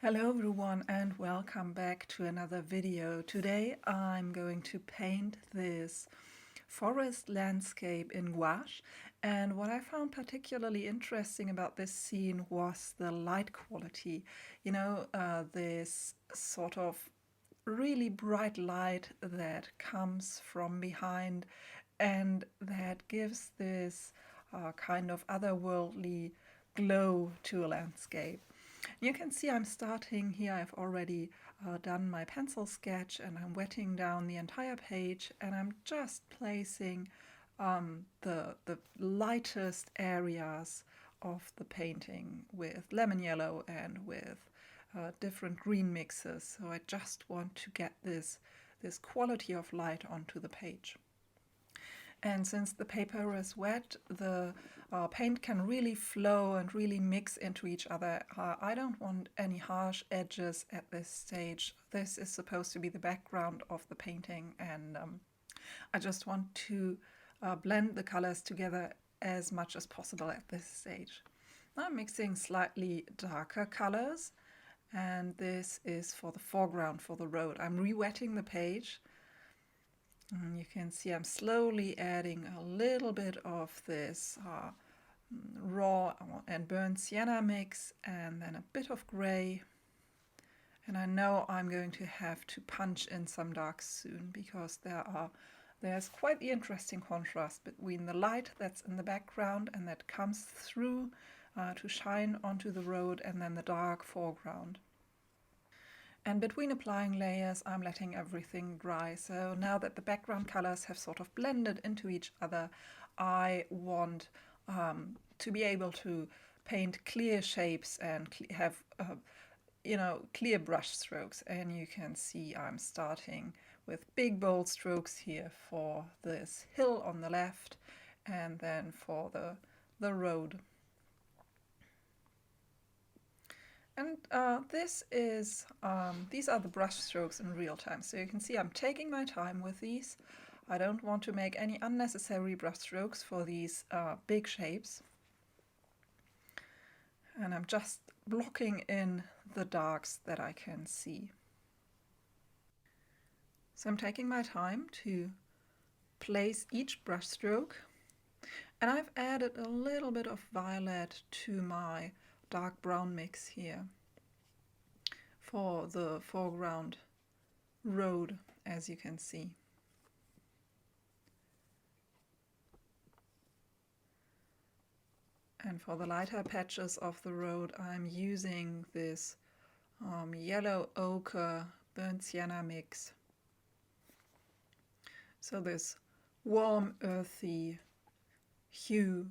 Hello everyone and welcome back to another video. Today I'm going to paint this forest landscape in gouache, and what I found particularly interesting about this scene was the light quality. This sort of really bright light that comes from behind and that gives this kind of otherworldly glow to a landscape. You can see I'm starting here. I've already done my pencil sketch and I'm wetting down the entire page, and I'm just placing the lightest areas of the painting with lemon yellow and with different green mixes. So I just want to get this quality of light onto the page. And since the paper is wet, the paint can really flow and really mix into each other. I don't want any harsh edges at this stage. This is supposed to be the background of the painting, and I just want to blend the colors together as much as possible at this stage. Now I'm mixing slightly darker colors, and this is for the foreground, for the road. I'm re-wetting the page. And you can see I'm slowly adding a little bit of this raw and burnt sienna mix, and then a bit of gray. And I know I'm going to have to punch in some darks soon, because there's quite the interesting contrast between the light that's in the background and that comes through to shine onto the road, and then the dark foreground. And between applying layers, I'm letting everything dry. So now that the background colors have sort of blended into each other, I want to be able to paint clear shapes and have clear brush strokes. And you can see I'm starting with big bold strokes here for this hill on the left, and then for the road. And these are the brush strokes in real time. So you can see I'm taking my time with these. I don't want to make any unnecessary brush strokes for these big shapes. And I'm just blocking in the darks that I can see. So I'm taking my time to place each brush stroke. And I've added a little bit of violet to my dark brown mix here for the foreground road, as you can see. And for the lighter patches of the road, I'm using this yellow ochre burnt sienna mix. So this warm, earthy hue.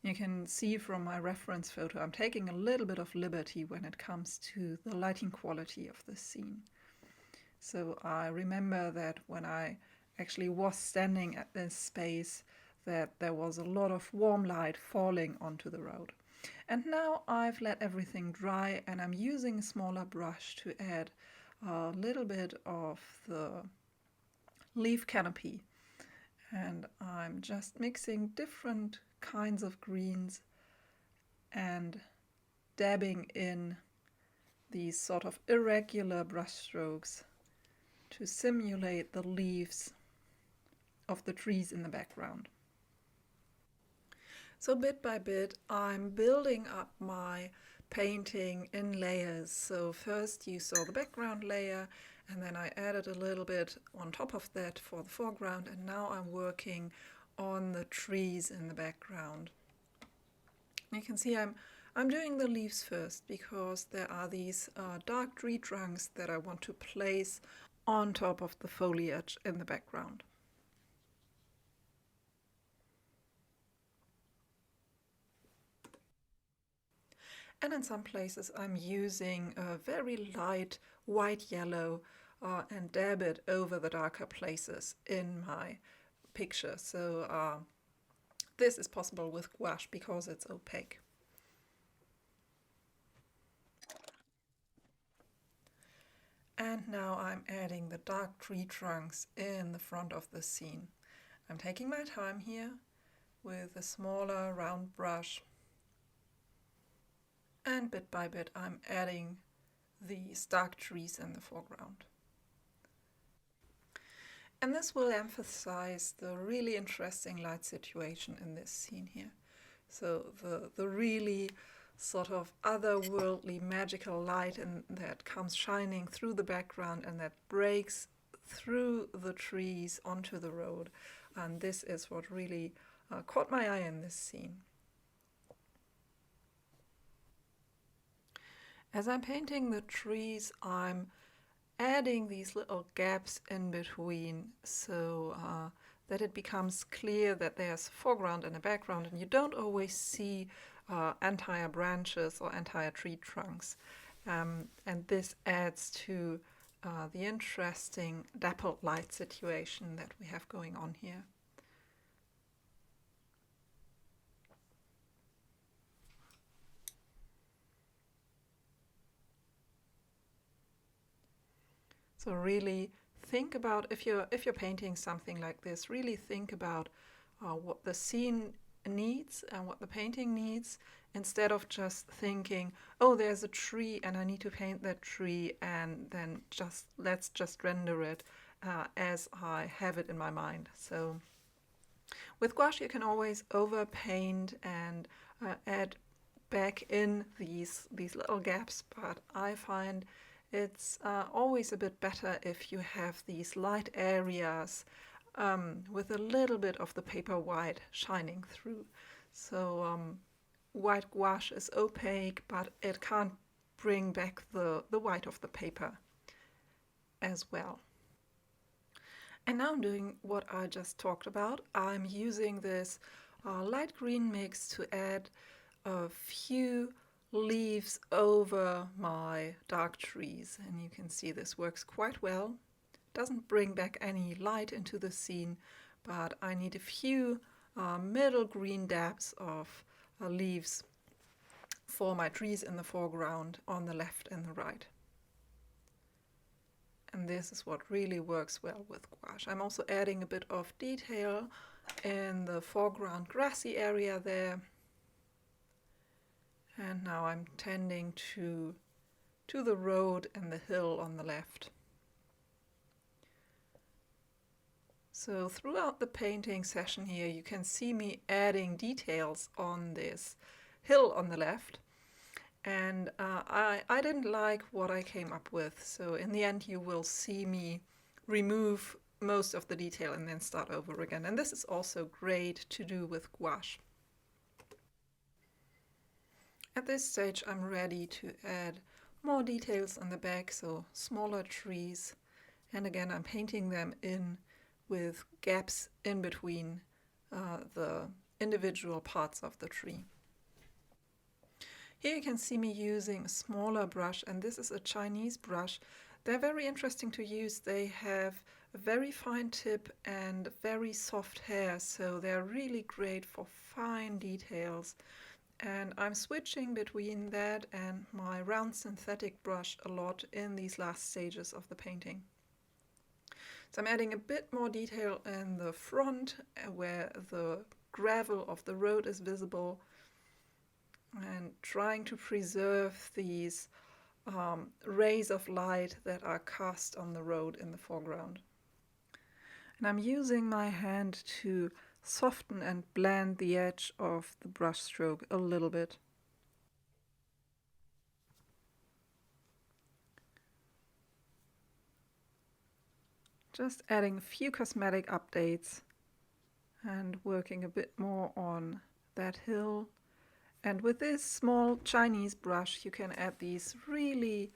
You can see from my reference photo I'm taking a little bit of liberty when it comes to the lighting quality of the scene. So I remember that when I actually was standing at this space, that there was a lot of warm light falling onto the road. And now I've let everything dry, and I'm using a smaller brush to add a little bit of the leaf canopy. And I'm just mixing different kinds of greens and dabbing in these sort of irregular brush strokes to simulate the leaves of the trees in the background. So bit by bit I'm building up my painting in layers. So first you saw the background layer, and then I added a little bit on top of that for the foreground, and now I'm working on the trees in the background. You can see I'm doing the leaves first, because there are these dark tree trunks that I want to place on top of the foliage in the background. And in some places I'm using a very light white yellow and dab it over the darker places in my picture. So this is possible with gouache because it's opaque. And now I'm adding the dark tree trunks in the front of the scene. I'm taking my time here with a smaller round brush and bit by bit I'm adding these dark trees in the foreground. And this will emphasize the really interesting light situation in this scene here. So the really sort of otherworldly magical light that comes shining through the background and that breaks through the trees onto the road. And this is what really caught my eye in this scene. As I'm painting the trees, I'm adding these little gaps in between so that it becomes clear that there's a foreground and a background, and you don't always see entire branches or entire tree trunks. And this adds to the interesting dappled light situation that we have going on here. So really think about, if you're painting something like this, really think about what the scene needs and what the painting needs, instead of just thinking, oh, there's a tree and I need to paint that tree, and then let's just render it as I have it in my mind. So with gouache you can always overpaint and add back in these little gaps, but I find it's always a bit better if you have these light areas with a little bit of the paper white shining through. So white gouache is opaque, but it can't bring back the white of the paper as well. And now I'm doing what I just talked about. I'm using this light green mix to add a few leaves over my dark trees, and you can see this works quite well. Doesn't bring back any light into the scene, but I need a few middle green dabs of leaves for my trees in the foreground on the left and the right. And this is what really works well with gouache. I'm also adding a bit of detail in the foreground grassy area there. And now I'm tending to the road and the hill on the left. So throughout the painting session here, you can see me adding details on this hill on the left. And I didn't like what I came up with. So in the end, you will see me remove most of the detail and then start over again. And this is also great to do with gouache. At this stage I'm ready to add more details on the back, so smaller trees, and again I'm painting them in with gaps in between the individual parts of the tree. Here you can see me using a smaller brush, and this is a Chinese brush. They're very interesting to use. They have a very fine tip and very soft hair, so they're really great for fine details. And I'm switching between that and my round synthetic brush a lot in these last stages of the painting. So I'm adding a bit more detail in the front where the gravel of the road is visible, and trying to preserve these rays of light that are cast on the road in the foreground. And I'm using my hand to soften and blend the edge of the brush stroke a little bit. Just adding a few cosmetic updates and working a bit more on that hill. And with this small Chinese brush you can add these really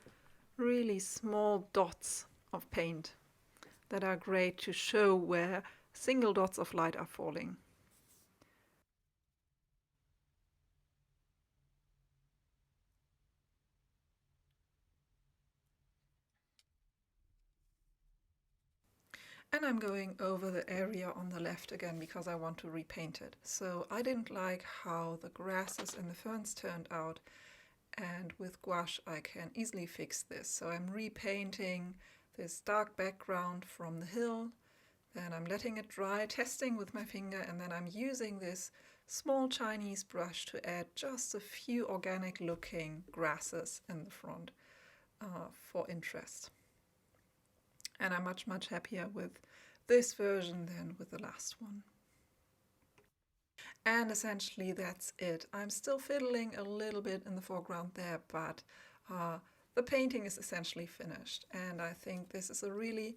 small dots of paint that are great to show where single dots of light are falling. And I'm going over the area on the left again because I want to repaint it. So I didn't like how the grasses and the ferns turned out, and with gouache I can easily fix this. So I'm repainting this dark background from the hill, then I'm letting it dry, testing with my finger, and then I'm using this small Chinese brush to add just a few organic looking grasses in the front for interest. And I'm much happier with this version than with the last one. And essentially that's it. I'm still fiddling a little bit in the foreground there, but the painting is essentially finished. And I think this is a really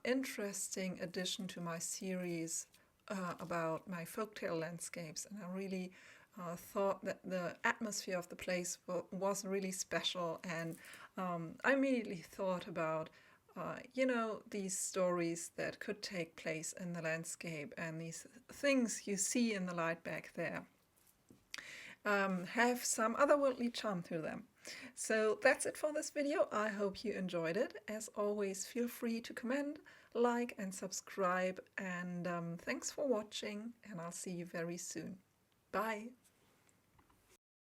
interesting addition to my series about my folktale landscapes. And I really thought that the atmosphere of the place was really special. And I immediately thought about these stories that could take place in the landscape, and these things you see in the light back there have some otherworldly charm to them. So that's it for this video. I hope you enjoyed it. As always, feel free to comment, like and subscribe, and thanks for watching, and I'll see you very soon. Bye!